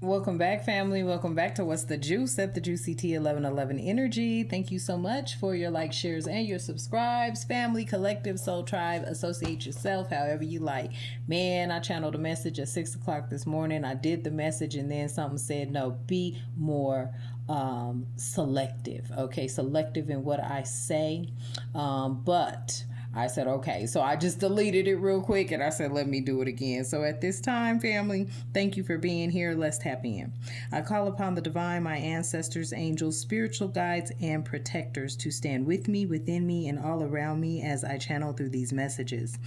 Welcome back, family. Welcome back to What's the Juice at the Juicy T 1111 Energy. Thank you so much for your likes, shares, and your subscribes. Family, collective, soul tribe, associate yourself however you like. Man, I channeled a message at 6 o'clock this morning. I did the message, and then something said, no, be more selective. Okay, selective in what I say. But I said, okay. So I just deleted it real quick and I said, let me do it again. So at this time, family, thank you for being here. Let's tap in. I call upon the divine, my ancestors, angels, spiritual guides, and protectors to stand with me, within me, and all around me as I channel through these messages.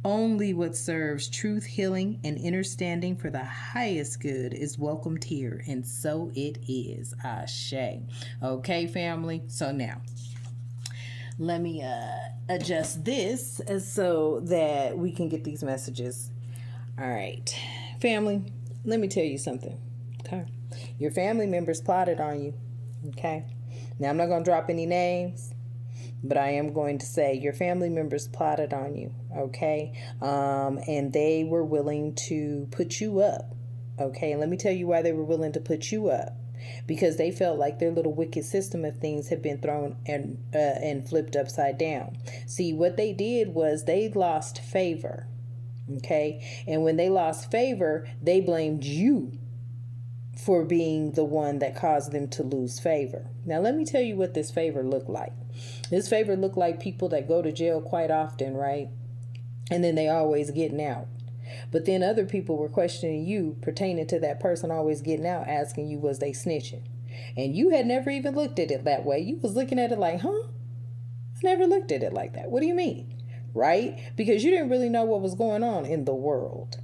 Only what serves truth, healing, and understanding for the highest good is welcomed here. And so it is. Ashe. Okay, family. So now, let me adjust this so that we can get these messages. All right, family, let me tell you something. Okay, your family members plotted on you. Okay, now I'm not going to drop any names, but I am going to say your family members plotted on you. Okay, and they were willing to put you up. Okay, and let me tell you why they were willing to put you up. Because they felt like their little wicked system of things had been thrown and flipped upside down. See, what they did was they lost favor. Okay, and when they lost favor, they blamed you for being the one that caused them to lose favor. Now, let me tell you what this favor looked like. This favor looked like people that go to jail quite often, right? And then they always getting out. But then other people were questioning you pertaining to that person always getting out, asking you, was they snitching? And you had never even looked at it that way. You was looking at it like, huh? I never looked at it like that. What do you mean? Right? Because you didn't really know what was going on in the world.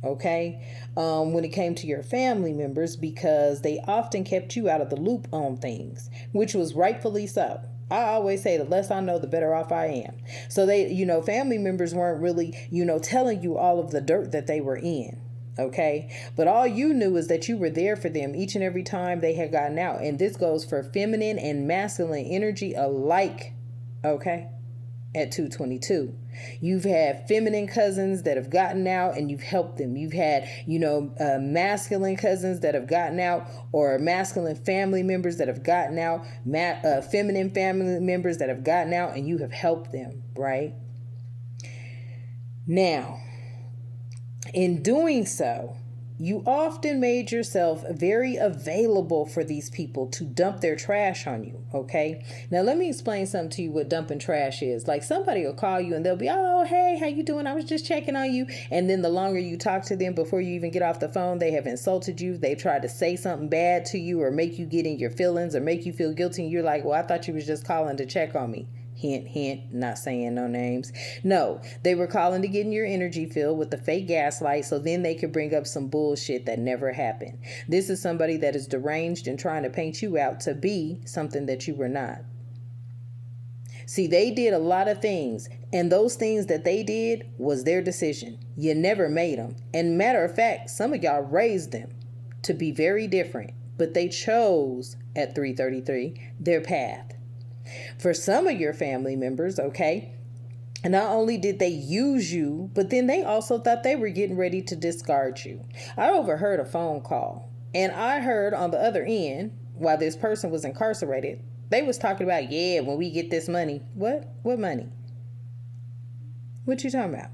Okay? When it came to your family members, because they often kept you out of the loop on things, which was rightfully so. I always say the less I know, the better off I am. So they, family members weren't really, telling you all of the dirt that they were in. Okay. But all you knew is that you were there for them each and every time they had gotten out. And this goes for feminine and masculine energy alike. Okay. At 222. You've had feminine cousins that have gotten out and you've helped them. You've had, masculine cousins that have gotten out, or masculine family members that have gotten out, feminine family members that have gotten out, and you have helped them, right? Now, in doing so, you often made yourself very available for these people to dump their trash on you, okay? Now, let me explain something to you what dumping trash is. Like, somebody will call you and they'll be, oh, hey, how you doing? I was just checking on you. And then the longer you talk to them before you even get off the phone, they have insulted you. They've tried to say something bad to you or make you get in your feelings or make you feel guilty. And you're like, well, I thought you was just calling to check on me. Hint, hint, not saying no names. No, they were calling to get in your energy field with the fake gaslight so then they could bring up some bullshit that never happened. This is somebody that is deranged and trying to paint you out to be something that you were not. See, they did a lot of things, and those things that they did was their decision. You never made them. And matter of fact, some of y'all raised them to be very different, but they chose at 333 their path. For some of your family members, okay, not only did they use you, but then they also thought they were getting ready to discard you. I overheard a phone call, and I heard on the other end, while this person was incarcerated, they was talking about, yeah, when we get this money. What? What money? What you talking about?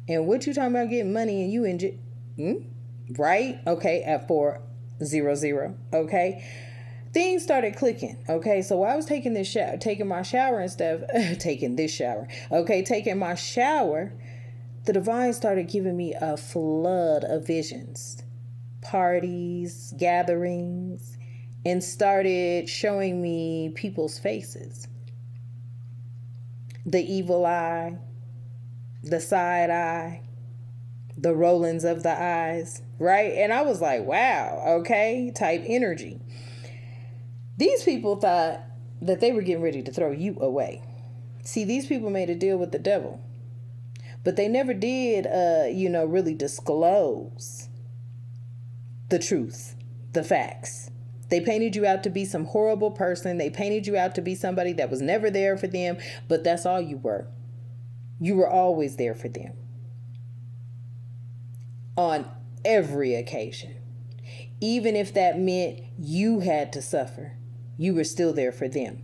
And what you talking about getting money and you in jail? Right? Okay, at 400. Okay. Things started clicking. Okay, so while I was taking my shower and stuff, taking my shower, the divine started giving me a flood of visions, parties, gatherings, and started showing me people's faces. The evil eye, the side eye, the rollings of the eyes, right? And I was like, wow, okay, type energy. These people thought that they were getting ready to throw you away. See, these people made a deal with the devil. But they never did, really disclose the truth, the facts. They painted you out to be some horrible person. They painted you out to be somebody that was never there for them. But that's all you were. You were always there for them. On every occasion. Even if that meant you had to suffer, you were still there for them.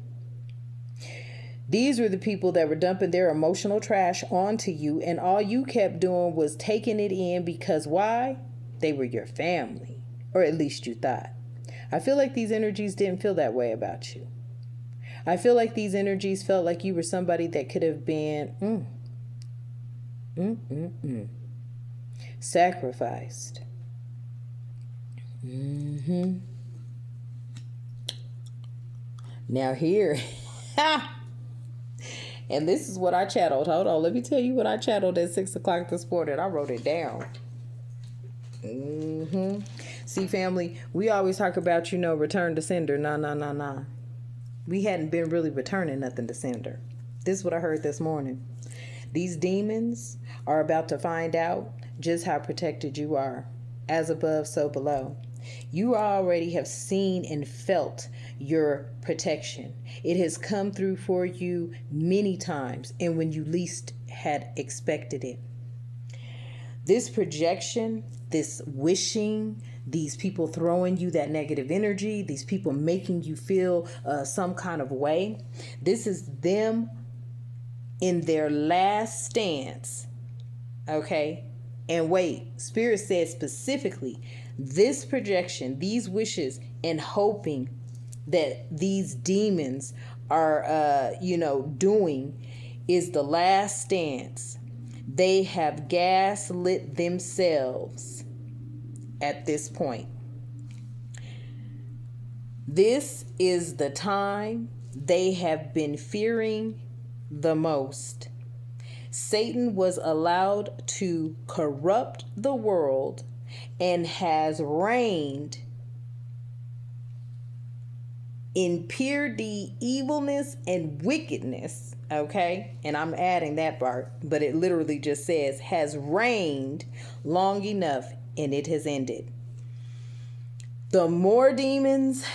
These were the people that were dumping their emotional trash onto you, and all you kept doing was taking it in because why? They were your family, or at least you thought. I feel like these energies didn't feel that way about you. I feel like these energies felt like you were somebody that could have been sacrificed. Now here, and this is what I chatted. Hold on, let me tell you what I chatted at 6 o'clock this morning. I wrote it down. See, family, we always talk about, return to sender. Nah. We hadn't been really returning nothing to sender. This is what I heard this morning. These demons are about to find out just how protected you are. As above, so below. You already have seen and felt your protection. It has come through for you many times and when you least had expected it. This projection, this wishing, these people throwing you that negative energy, these people making you feel some kind of way, this is them in their last stance. Okay? And wait, Spirit said specifically, this projection, these wishes, and hoping that these demons are, doing is the last stance. They have gaslit themselves at this point. This is the time they have been fearing the most. Satan was allowed to corrupt the world and has reigned in pure evilness and wickedness. Okay, and I'm adding that part, but it literally just says has reigned long enough and it has ended. The more demons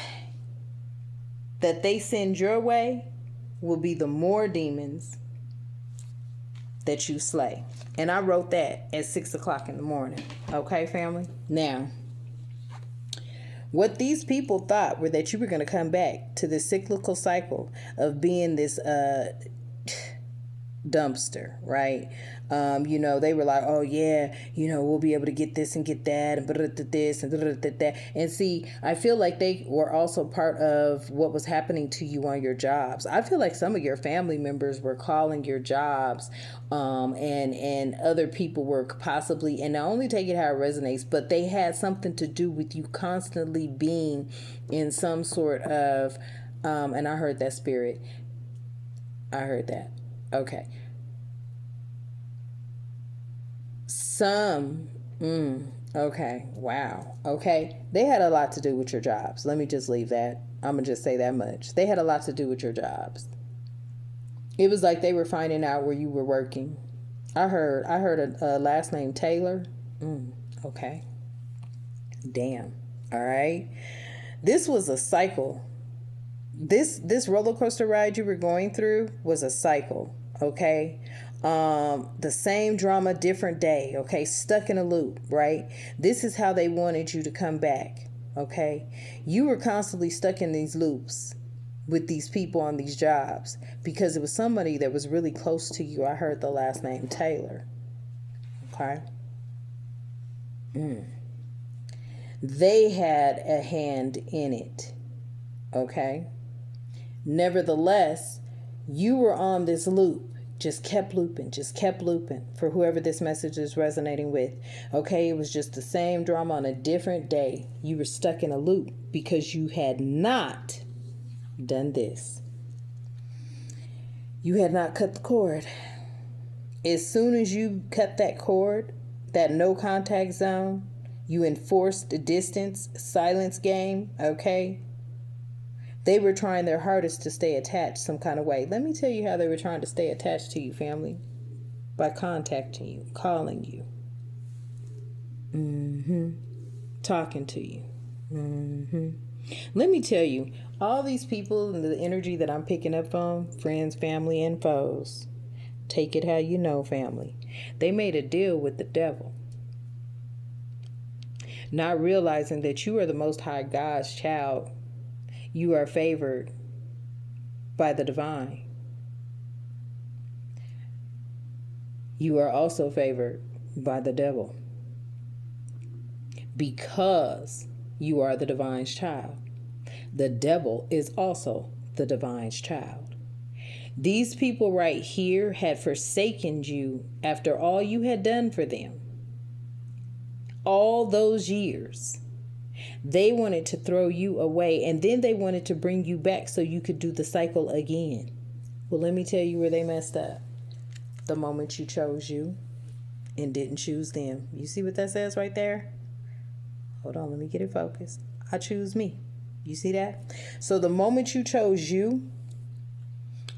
that they send your way will be the more demons that you slay. And I wrote that at 6 o'clock in the morning. Okay, family? Now, what these people thought were that you were going to come back to the cyclical cycle of being this dumpster, right? They were like, oh yeah, we'll be able to get this and get that and this and that. And see, I feel like they were also part of what was happening to you on your jobs. I feel like some of your family members were calling your jobs, and other people were possibly, and I only take it how it resonates, but they had something to do with you constantly being in some sort of, and I heard that, Spirit. I heard that. Okay. Okay. Wow. Okay. They had a lot to do with your jobs. Let me just leave that. I'm going to just say that much. They had a lot to do with your jobs. It was like they were finding out where you were working. I heard a last name Taylor. Okay. Damn. All right. This was a cycle. This roller coaster ride you were going through was a cycle. Okay. The same drama, different day. Okay. Stuck in a loop, right? This is how they wanted you to come back. Okay. You were constantly stuck in these loops with these people on these jobs because it was somebody that was really close to you. I heard the last name Taylor. Okay. They had a hand in it. Okay. Nevertheless, you were on this loop. Just kept looping for whoever this message is resonating with. Okay, it was just the same drama on a different day. You were stuck in a loop because you had not done this. You had not cut the cord. As soon as you cut that cord, that no contact zone, you enforced the distance, silence game, okay? They were trying their hardest to stay attached some kind of way. Let me tell you how they were trying to stay attached to you, family. By contacting you, calling you. Talking to you. Let me tell you, all these people and the energy that I'm picking up on, friends, family, and foes, take it how you know, family. They made a deal with the devil. Not realizing that you are the Most High God's child. You are favored by the divine. You are also favored by the devil, because you are the divine's child. The devil is also the divine's child. These people right here had forsaken you after all you had done for them. All those years. They wanted to throw you away, and then they wanted to bring you back so you could do the cycle again. Well, let me tell you where they messed up. The moment you chose you and didn't choose them. You see what that says right there? Hold on, let me get it focused. I choose me. You see that? So the moment you chose you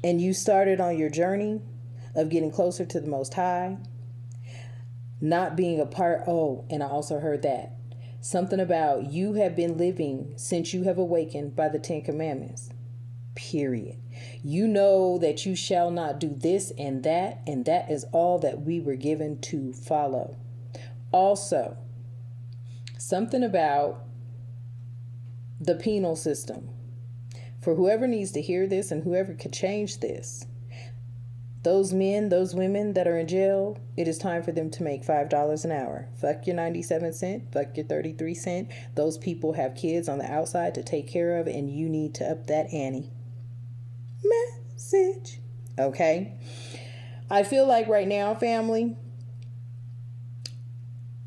and you started on your journey of getting closer to the Most High, not being a part, and I also heard that. Something about you have been living since you have awakened by the 10 Commandments. Period. You know that you shall not do this and that is all that we were given to follow. Also, something about the penal system. For whoever needs to hear this and whoever could change this, those men, those women that are in jail, it is time for them to make $5 an hour. Fuck your 97 cents, fuck your 33 cents. Those people have kids on the outside to take care of, and you need to up that ante. Message. Okay? I feel like right now, family,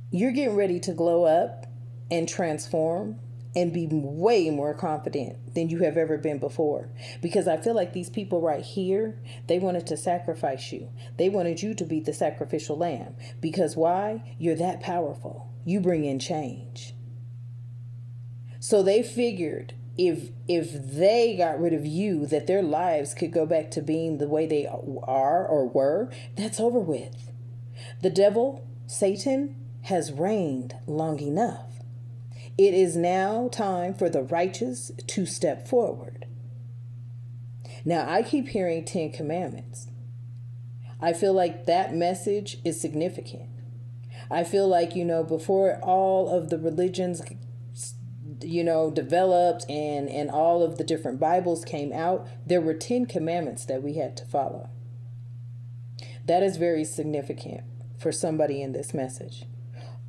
you're getting ready to glow up and transform and be way more confident than you have ever been before. Because I feel like these people right here, they wanted to sacrifice you. They wanted you to be the sacrificial lamb. Because why? You're that powerful. You bring in change. So they figured if they got rid of you, that their lives could go back to being the way they are or were. That's over with. The devil, Satan, has reigned long enough. It is now time for the righteous to step forward. Now, I keep hearing 10 Commandments. I feel like that message is significant. I feel like, before all of the religions, developed and all of the different Bibles came out, there were 10 Commandments that we had to follow. That is very significant for somebody in this message.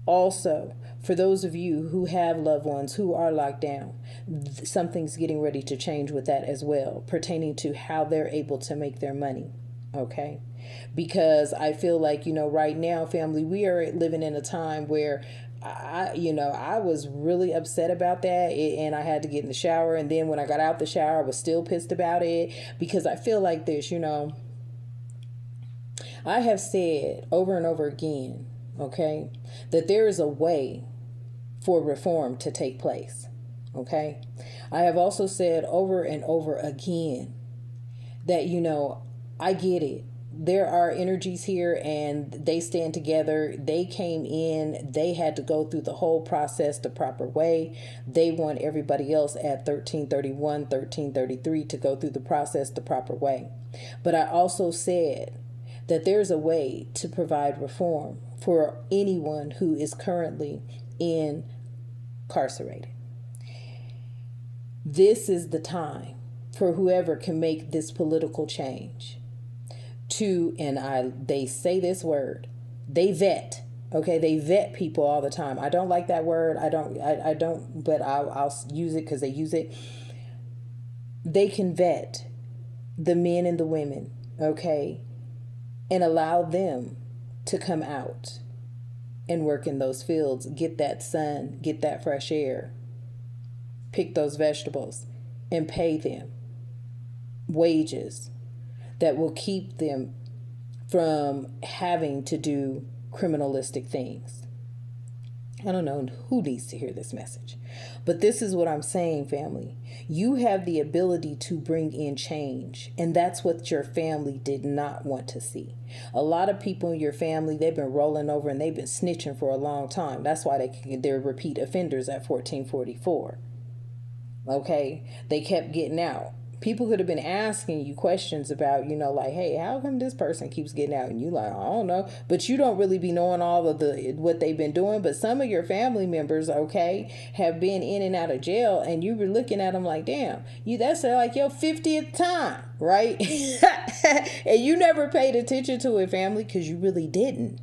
Also, for those of you who have loved ones who are locked down, something's getting ready to change with that as well, pertaining to how they're able to make their money. Okay? Because I feel like, right now, family, we are living in a time where I was really upset about that, and I had to get in the shower. And then when I got out the shower, I was still pissed about it, because I feel like this, I have said over and over again, okay, that there is a way for reform to take place. Okay. I have also said over and over again that, I get it. There are energies here and they stand together. They came in, they had to go through the whole process the proper way. They want everybody else at 1331, 1333 to go through the process the proper way. But I also said that there's a way to provide reform for anyone who is currently incarcerated. This is the time for whoever can make this political change they say this word, they vet. Okay, they vet people all the time. I don't like that word. I don't, but I'll use it because they use it. They can vet the men and the women, okay, and allow them to come out and work in those fields, get that sun, get that fresh air, pick those vegetables, and pay them wages that will keep them from having to do criminalistic things. I don't know who needs to hear this message, but this is what I'm saying, family. You have the ability to bring in change, and that's what your family did not want to see. A lot of people in your family, they've been rolling over and they've been snitching for a long time. That's why they're repeat offenders at 1444. Okay, they kept getting out. People could have been asking you questions about, like, hey, how come this person keeps getting out? And you like, I don't know. But you don't really be knowing all of what they've been doing. But some of your family members, okay, have been in and out of jail, and you were looking at them like, damn, that's like your 50th time, right? And you never paid attention to it, family, because you really didn't,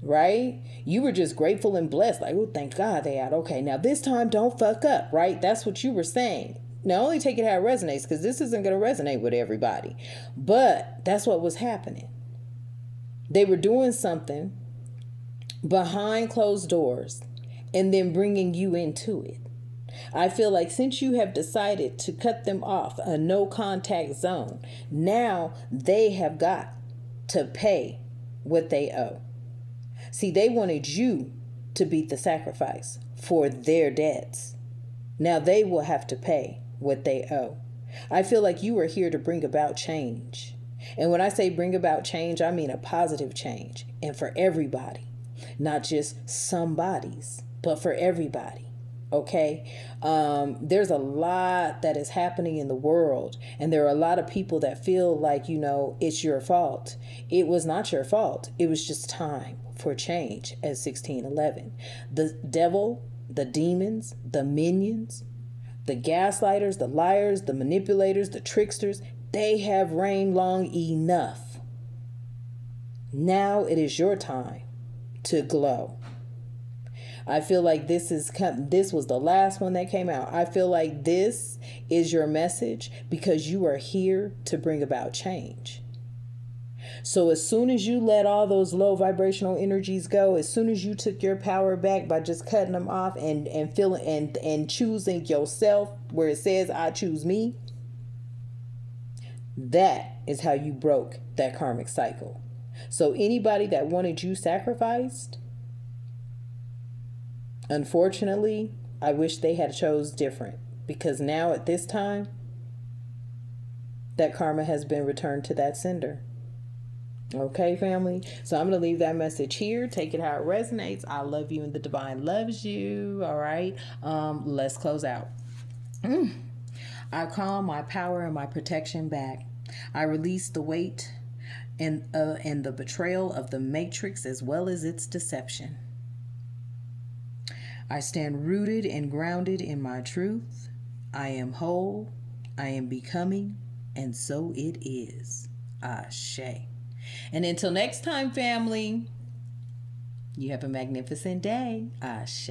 right? You were just grateful and blessed. Like, oh, thank God they out. Okay, now this time don't fuck up, right? That's what you were saying. Now, only take it how it resonates, because this isn't going to resonate with everybody. But that's what was happening. They were doing something behind closed doors and then bringing you into it. I feel like since you have decided to cut them off, a no contact zone, now they have got to pay what they owe. See, they wanted you to beat the sacrifice for their debts. Now they will have to pay what they owe. I feel like you are here to bring about change. And when I say bring about change, I mean a positive change. And for everybody, not just somebody's, but for everybody. Okay? There's a lot that is happening in the world. And there are a lot of people that feel like, it's your fault. It was not your fault. It was just time for change at 1611. The devil, the demons, the minions, the gaslighters, the liars, the manipulators, the tricksters, they have reigned long enough. Now it is your time to glow. I feel like this was the last one that came out. I feel like this is your message because you are here to bring about change. So as soon as you let all those low vibrational energies go, as soon as you took your power back by just cutting them off and feeling and choosing yourself where it says I choose me, that is how you broke that karmic cycle. So anybody that wanted you sacrificed, unfortunately, I wish they had chose different, because now at this time, that karma has been returned to that sender. Okay, family. So I'm going to leave that message here. Take it how it resonates. I love you and the divine loves you. All right. Let's close out. I call my power and my protection back. I release the weight and the betrayal of the matrix as well as its deception. I stand rooted and grounded in my truth. I am whole. I am becoming. And so it is. Ashe. And until next time, family, you have a magnificent day. Ashe.